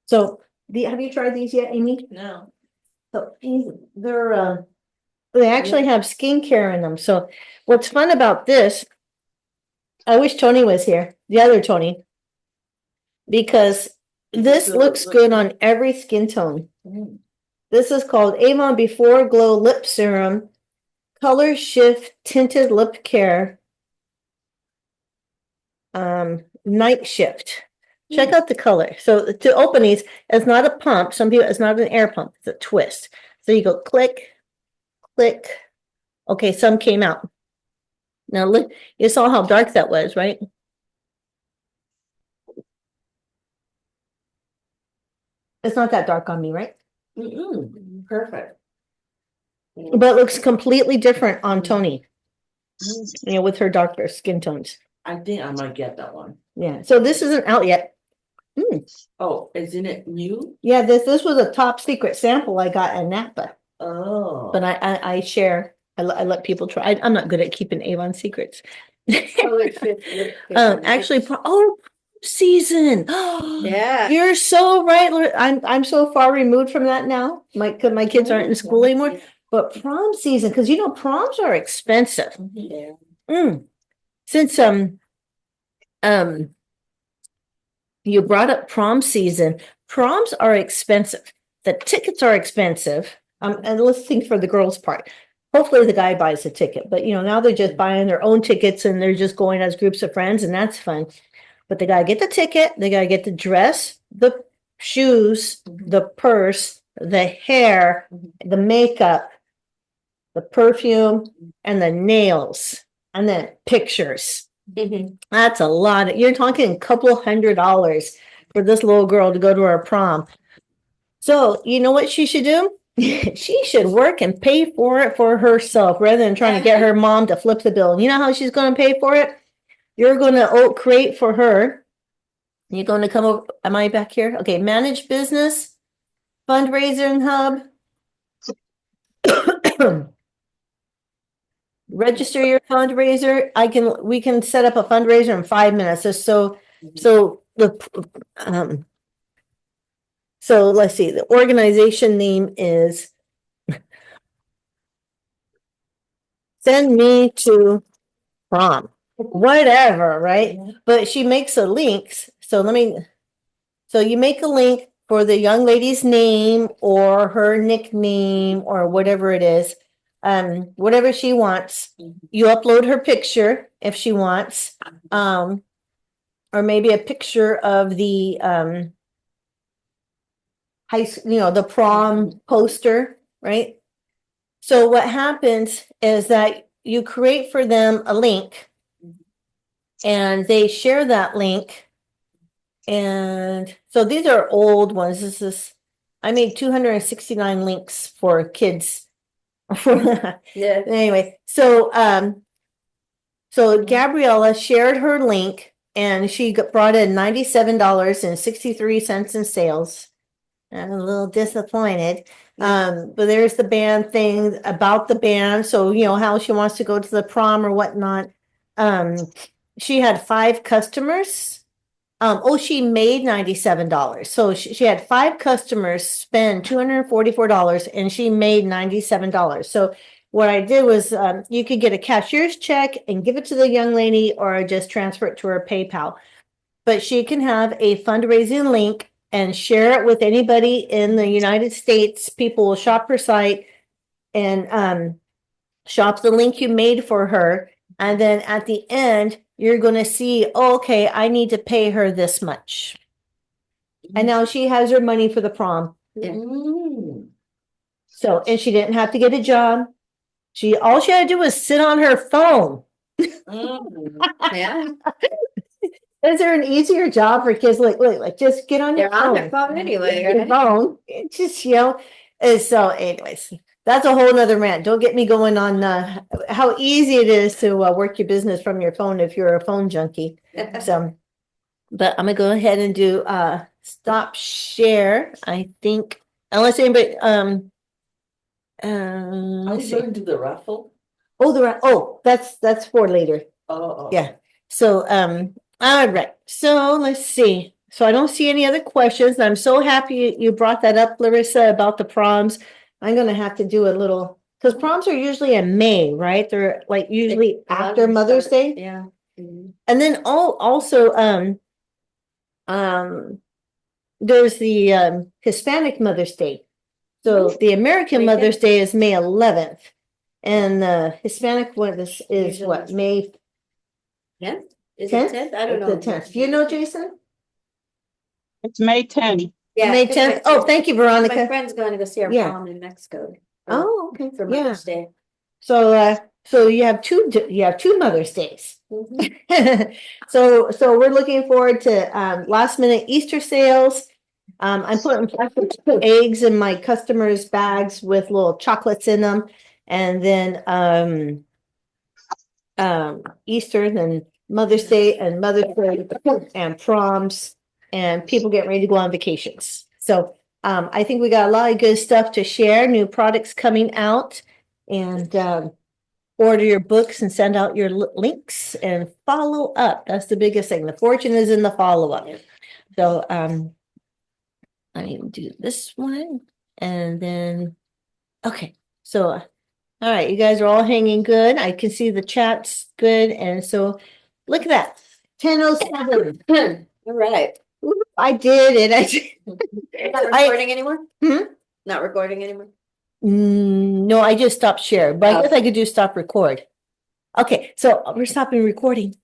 So have you tried these yet, Amy? No. So they actually have skincare in them. So what's fun about this, I wish Tony was here, the other Tony, because this looks good on every skin tone. This is called Avon Before Glow Lip Serum, Color Shift Tinted Lip Care, Night Shift. Check out the color. So to open these, it's not a pump. Some people, it's not an air pump, it's a twist. So you go click, click. Okay, some came out. Now look, you saw how dark that was, right? It's not that dark on me, right? Perfect. But it looks completely different on Tony. With her darker skin tones. I think I might get that one. Yeah. So this isn't out yet. Oh, isn't it new? Yeah, this was a top secret sample I got in Napa. Oh. But I share. I let people try. I'm not good at keeping Avon secrets. Actually, season. Yeah. You're so right. I'm so far removed from that now. My kids aren't in school anymore. But prom season, because proms are expensive. Yeah. Since you brought up prom season, proms are expensive. The tickets are expensive. And let's think for the girls' part. Hopefully the guy buys a ticket, but now they're just buying their own tickets and they're just going as groups of friends and that's fun. But they gotta get the ticket, they gotta get the dress, the shoes, the purse, the hair, the makeup, the perfume, and the nails, and then pictures. That's a lot. You're talking a couple $100 for this little girl to go to her prom. So you know what she should do? She should work and pay for it for herself rather than trying to get her mom to flip the bill. You know how she's going to pay for it? You're going to create for her. You're going to come over. Am I back here? Okay. Manage business, fundraiser and hub. Register your fundraiser. We can set up a fundraiser in 5 minutes. So let's see, the organization name is Send Me to Prom, whatever, right? But she makes a links. So you make a link for the young lady's name or her nickname or whatever it is. Whatever she wants. You upload her picture if she wants. Or maybe a picture of the the prom poster, right? So what happens is that you create for them a link and they share that link. And so these are old ones. I made 269 links for kids. Yeah. Anyway, so Gabriella shared her link and she brought in $97.63 in sales. I'm a little disappointed. But there's the band thing about the band. So, how she wants to go to the prom or whatnot. She had 5 customers. She made $97. So she had 5 customers spend $244 and she made $97. So what I did was you could get a cashier's check and give it to the young lady or just transfer it to her PayPal. But she can have a fundraising link and share it with anybody in the United States. People will shop her site and shop the link you made for her. And then at the end, you're going to see, okay, I need to pay her this much. And now she has her money for the prom. So, and she didn't have to get a job. All she had to do was sit on her phone. Yeah. Is there an easier job for kids? Like just get on your They're phone. on their phone anyway, Your right? phone. It's just, and so anyways, that's a whole nother rant. Don't get me going on how easy it is to work your business from your phone if you're a phone junkie. So, but I'm gonna go ahead and do stop share. I think unless anybody Are let's we see. going to the raffle? That's for later. Oh. Yeah. So all right. So let's see. So I don't see any other questions. I'm so happy you brought that up, Larissa, about the proms. I'm gonna have to do a little because proms are usually in May, right? They're like usually after Mother's Day. Yeah. And then also there's the Hispanic Mother's Day. So the American Weekend? Mother's Day is May 11th. And the Hispanic one is what, May Yeah. Is 10th? it 10th? I don't The know. 10th. Do you know, Jason? It's May 10th. Yeah. May 'cause 10th? Oh, thank you, My Veronica. friend's going to go see her Yeah. prom in Mexico. Oh, okay. For Yeah. Mother's Day. So you have two Mother's Days. So we're looking forward to last minute Easter sales. I'm putting plastic eggs in my customers' bags with little chocolates in them. And then Easter, then Mother's Day and Mother's Day and proms and people getting ready to go on vacations. So I think we got a lot of good stuff to share, new products coming out, and order your books and send out your links and follow up. That's the biggest thing. The fortune is in the follow-up. So I can do this one and then okay. So all right, you guys are all hanging good. I can see the chat's good. And so look at that. 10:07. All right. I did it. Not recording anymore? Hmm? Not recording anymore? No, I just stopped share, but I Oh. guess I could do stop record. Okay, so we're stopping recording.